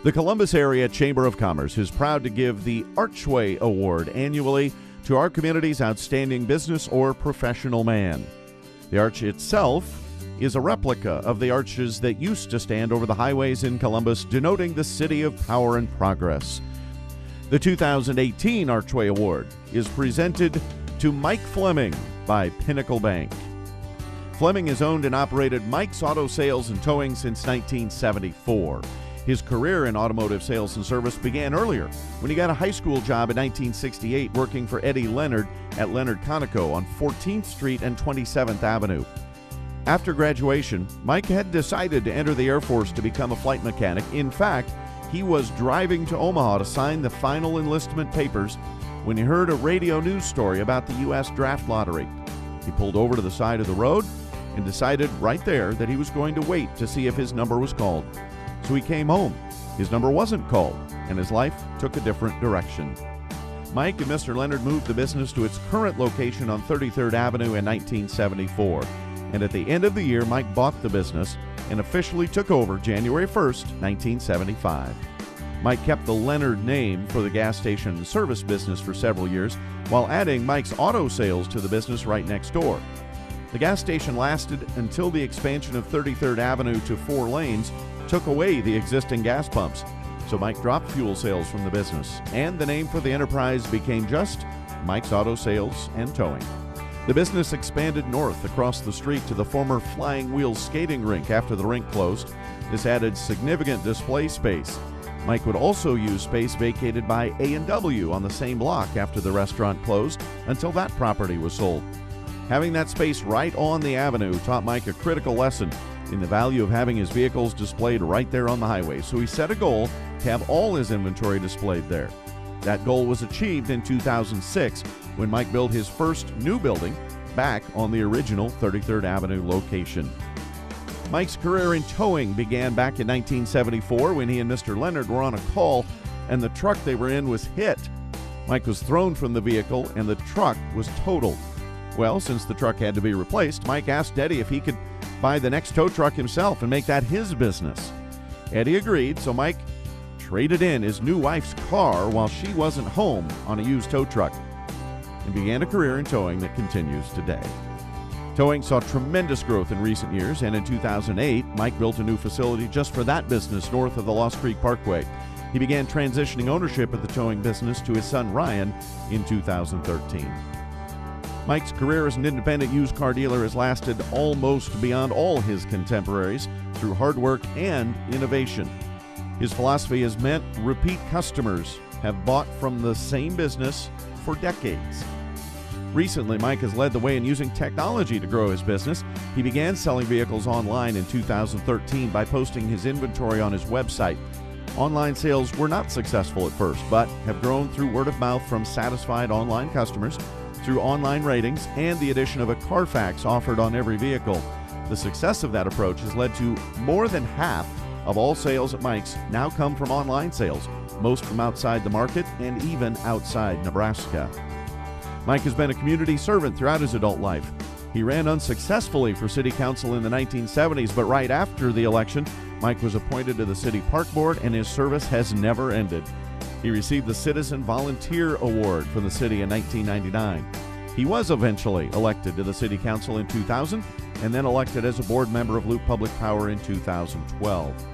The Columbus Area Chamber of Commerce is proud to give the Archway Award annually to our community's outstanding business or professional man. The arch itself is a replica of the arches that used to stand over the highways in Columbus, denoting the city of power and progress. The 2018 Archway Award is presented to Mike Fleming by Pinnacle Bank. Fleming has owned and operated Mike's Auto Sales and Towing since 1974. His career in automotive sales and service began earlier when he got a high school job in 1968 working for Eddie Leonard at Leonard Conoco on 14th Street and 27th Avenue. After graduation, Mike had decided to enter the Air Force to become a flight mechanic. In fact, he was driving to Omaha to sign the final enlistment papers when he heard a radio news story about the U.S. draft lottery. He pulled over to the side of the road and decided right there that he was going to wait to see if his number was called. So he came home. His number wasn't called, and his life took a different direction. Mike and Mr. Leonard moved the business to its current location on 33rd Avenue in 1974. And at the end of the year, Mike bought the business and officially took over January 1st, 1975. Mike kept the Leonard name for the gas station and service business for several years, while adding Mike's auto sales to the business right next door. The gas station lasted until the expansion of 33rd Avenue to 4 lanes took away the existing gas pumps. So Mike dropped fuel sales from the business, and the name for the enterprise became just Mike's Auto Sales and Towing. The business expanded north across the street to the former Flying Wheel skating rink after the rink closed. This added significant display space. Mike would also use space vacated by A&W on the same block after the restaurant closed until that property was sold. Having that space right on the avenue taught Mike a critical lesson in the value of having his vehicles displayed right there on the highway, so he set a goal to have all his inventory displayed there. That goal was achieved in 2006 when Mike built his first new building back on the original 33rd Avenue location. Mike's career in towing began back in 1974 when he and Mr. Leonard were on a call and the truck they were in was hit. Mike was thrown from the vehicle and the truck was totaled. Well, since the truck had to be replaced, Mike asked Eddie if he could buy the next tow truck himself and make that his business. Eddie agreed, so Mike traded in his new wife's car while she wasn't home on a used tow truck and began a career in towing that continues today. Towing saw tremendous growth in recent years, and in 2008, Mike built a new facility just for that business north of the Lost Creek Parkway. He began transitioning ownership of the towing business to his son Ryan in 2013. Mike's career as an independent used car dealer has lasted almost beyond all his contemporaries through hard work and innovation. His philosophy has meant repeat customers have bought from the same business for decades. Recently, Mike has led the way in using technology to grow his business. He began selling vehicles online in 2013 by posting his inventory on his website. Online sales were not successful at first, but have grown through word of mouth from satisfied online customers, through online ratings, and the addition of a Carfax offered on every vehicle. The success of that approach has led to more than half of all sales at Mike's now come from online sales, most from outside the market and even outside Nebraska. Mike has been a community servant throughout his adult life. He ran unsuccessfully for city council in the 1970s, but right after the election, Mike was appointed to the city park board and his service has never ended. He received the Citizen Volunteer Award from the city in 1999. He was eventually elected to the city council in 2000 and then elected as a board member of Loop Public Power in 2012.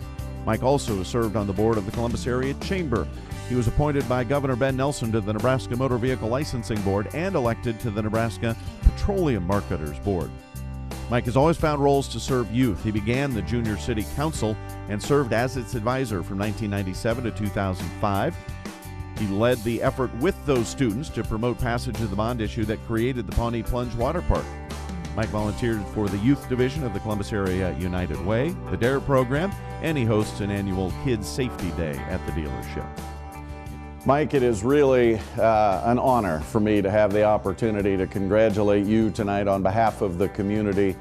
Mike also served on the board of the Columbus Area Chamber. He was appointed by Governor Ben Nelson to the Nebraska Motor Vehicle Licensing Board and elected to the Nebraska Petroleum Marketers Board. Mike has always found roles to serve youth. He began the Junior City Council and served as its advisor from 1997 to 2005. He led the effort with those students to promote passage of the bond issue that created the Pawnee Plunge Water Park. Mike volunteered for the youth division of the Columbus Area United Way, the DARE program, and he hosts an annual Kids Safety Day at the dealership. Mike, it is really an honor for me to have the opportunity to congratulate you tonight on behalf of the community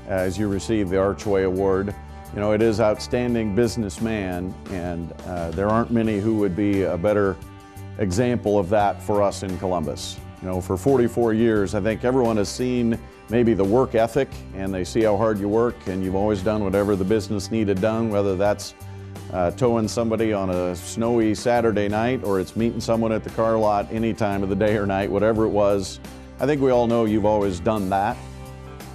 as you receive the Archway Award. You know, it is outstanding businessman, and there aren't many who would be a better example of that for us in Columbus. You know, for 44 years, I think everyone has seen maybe the work ethic, and they see how hard you work, and you've always done whatever the business needed done, whether that's towing somebody on a snowy Saturday night, or it's meeting someone at the car lot any time of the day or night, whatever it was. I think we all know you've always done that.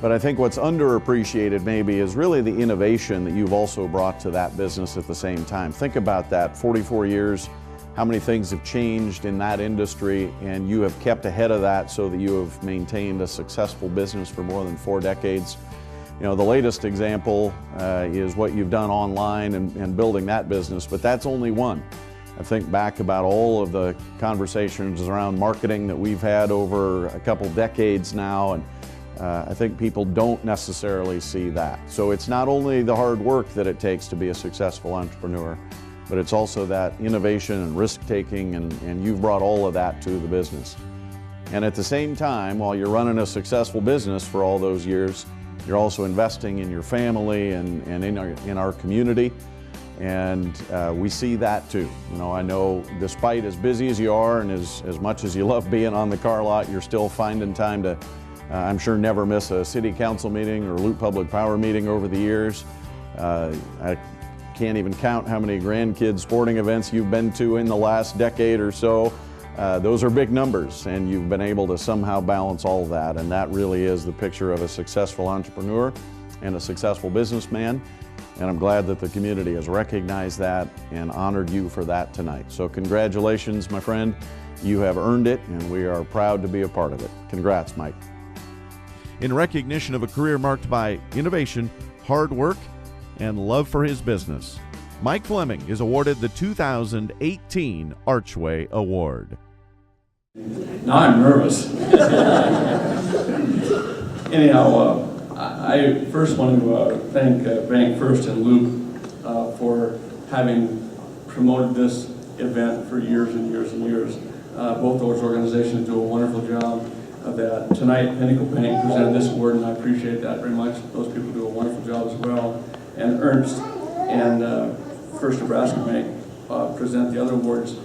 But I think what's underappreciated maybe is really the innovation that you've also brought to that business at the same time. Think about that, 44 years, how many things have changed in that industry, and you have kept ahead of that so that you have maintained a successful business for more than 4 decades. You know, the latest example is what you've done online and building that business, but that's only one. I think back about all of the conversations around marketing that we've had over a couple decades now, and I think people don't necessarily see that. So it's not only the hard work that it takes to be a successful entrepreneur, but it's also that innovation and risk-taking, and you've brought all of that to the business. And at the same time, while you're running a successful business for all those years, you're also investing in your family and in our community. And we see that too. You know, I know despite as busy as you are and as much as you love being on the car lot, you're still finding time to, I'm sure, never miss a city council meeting or Loop Public Power meeting over the years. I can't even count how many grandkids sporting events you've been to in the last decade or so. Those are big numbers, and you've been able to somehow balance all of that, and that really is the picture of a successful entrepreneur and a successful businessman. And I'm glad that the community has recognized that and honored you for that tonight. So congratulations, my friend. You have earned it, and we are proud to be a part of it. Congrats, Mike. In recognition of a career marked by innovation, hard work, and love for his business, Mike Fleming is awarded the 2018 Archway Award. Now I'm nervous. Anyhow, I first want to thank Bank First and Loop for having promoted this event for years and years and years. Both those organizations do a wonderful job of that. Tonight, Pinnacle Bank presented this award, and I appreciate that very much. Those people do a wonderful job as well. And Ernst and First Nebraska Bank present the other awards,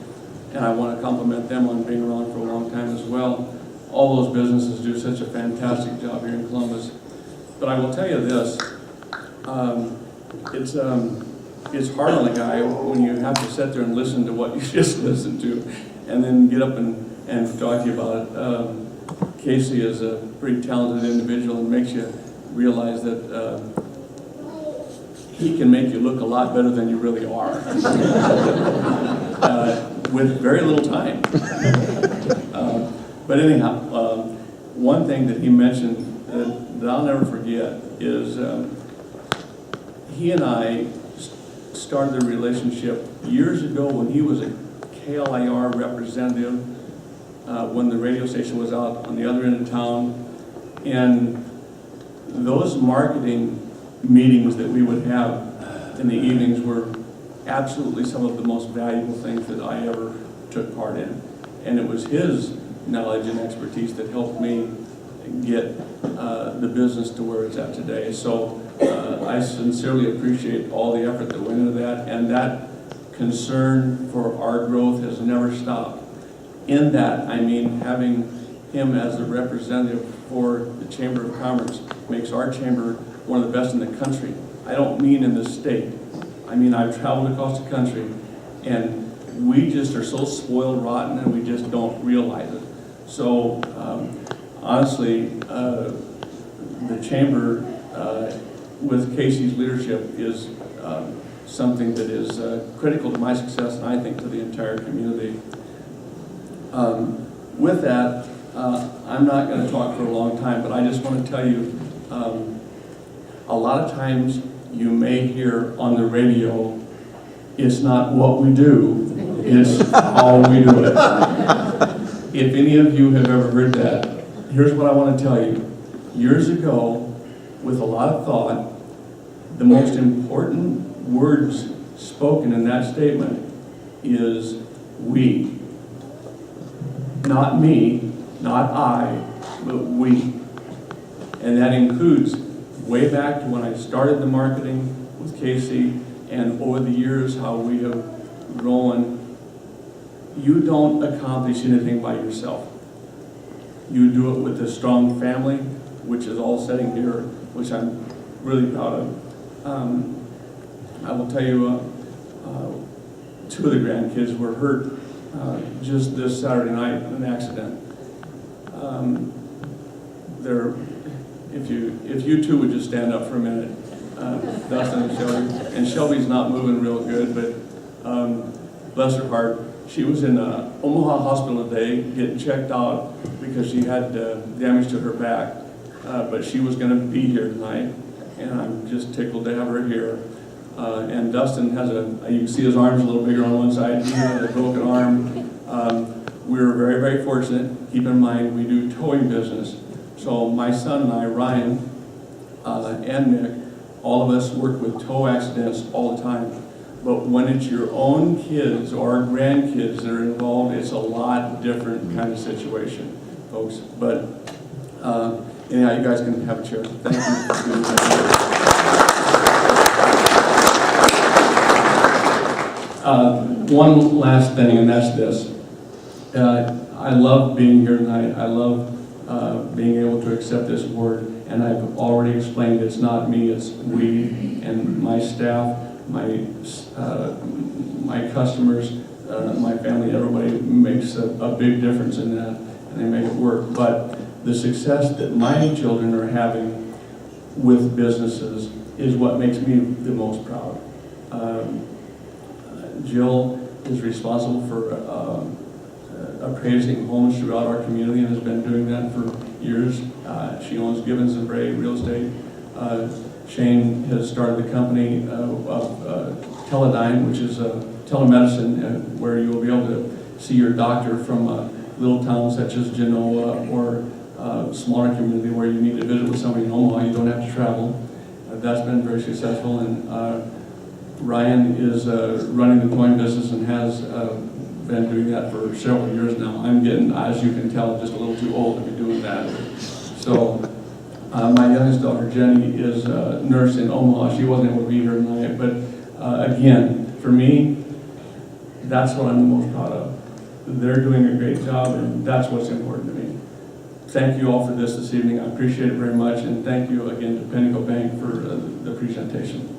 and I want to compliment them on being around for a long time as well. All those businesses do such a fantastic job here in Columbus. But I will tell you this, it's hard on a guy when you have to sit there and listen to what you just listened to and then get up and talk to you about it. Casey is a pretty talented individual and makes you realize that he can make you look a lot better than you really are with very little time. But anyhow, one thing that he mentioned that I'll never forget is he and I started a relationship years ago when he was a KLIR representative when the radio station was out on the other end of town. And those marketing meetings that we would have in the evenings were absolutely some of the most valuable things that I ever took part in. And it was his knowledge and expertise that helped me get the business to where it's at today. So I sincerely appreciate all the effort that went into that, and that concern for our growth has never stopped. In that, I mean, having him as a representative for the Chamber of Commerce makes our chamber one of the best in the country. I don't mean in the state. I mean, I've traveled across the country, and we just are so spoiled rotten, and we just don't realize it. So honestly, the chamber, with Casey's leadership, is something that is critical to my success, and I think to the entire community. With that, I'm not going to talk for a long time, but I just want to tell you, a lot of times you may hear on the radio, it's not what we do, it's how we do it. If any of you have ever heard that, here's what I want to tell you. Years ago, with a lot of thought, the most important words spoken in that statement is we. Not me, not I, but we. And that includes way back to when I started the marketing with Casey, and over the years how we have grown. You don't accomplish anything by yourself. You do it with a strong family, which is all sitting here, which I'm really proud of. I will tell you, two of the grandkids were hurt just this Saturday night in an accident. If you two would just stand up for a minute, Dustin and Shelby. And Shelby's not moving real good, but bless her heart, she was in Omaha Hospital today getting checked out because she had damage to her back. But she was going to be here tonight, and I'm just tickled to have her here. And Dustin has you can see his arm's a little bigger on one side. He had a broken arm. We were very, very fortunate. Keep in mind, we do towing business. So my son and I, Ryan, and Nick, all of us work with tow accidents all the time. But when it's your own kids or grandkids that are involved, it's a lot different kind of situation, folks. But anyhow, you guys can have a chair. Thank you for doing that. One last thing, and that's this. I love being here tonight. I love being able to accept this award, and I've already explained it's not me, it's we and my staff, my customers, my family, everybody makes a big difference in that, and they make it work. But the success that my children are having with businesses is what makes me the most proud. Jill is responsible for appraising homes throughout our community and has been doing that for years. She owns Gibbons and Bray Real Estate. Shane has started the company of Teledyne, which is telemedicine, where you will be able to see your doctor from a little town such as Genoa or a smaller community where you need to visit with somebody in Omaha. You don't have to travel. That's been very successful. And Ryan is running the towing business and has been doing that for several years now. I'm getting, as you can tell, just a little too old to be doing that. So my youngest daughter, Jenny, is a nurse in Omaha. She wasn't able to be here tonight, but again, for me, that's what I'm the most proud of. They're doing a great job, and that's what's important to me. Thank you all for this evening. I appreciate it very much, and thank you again to Pinnacle Bank for the presentation.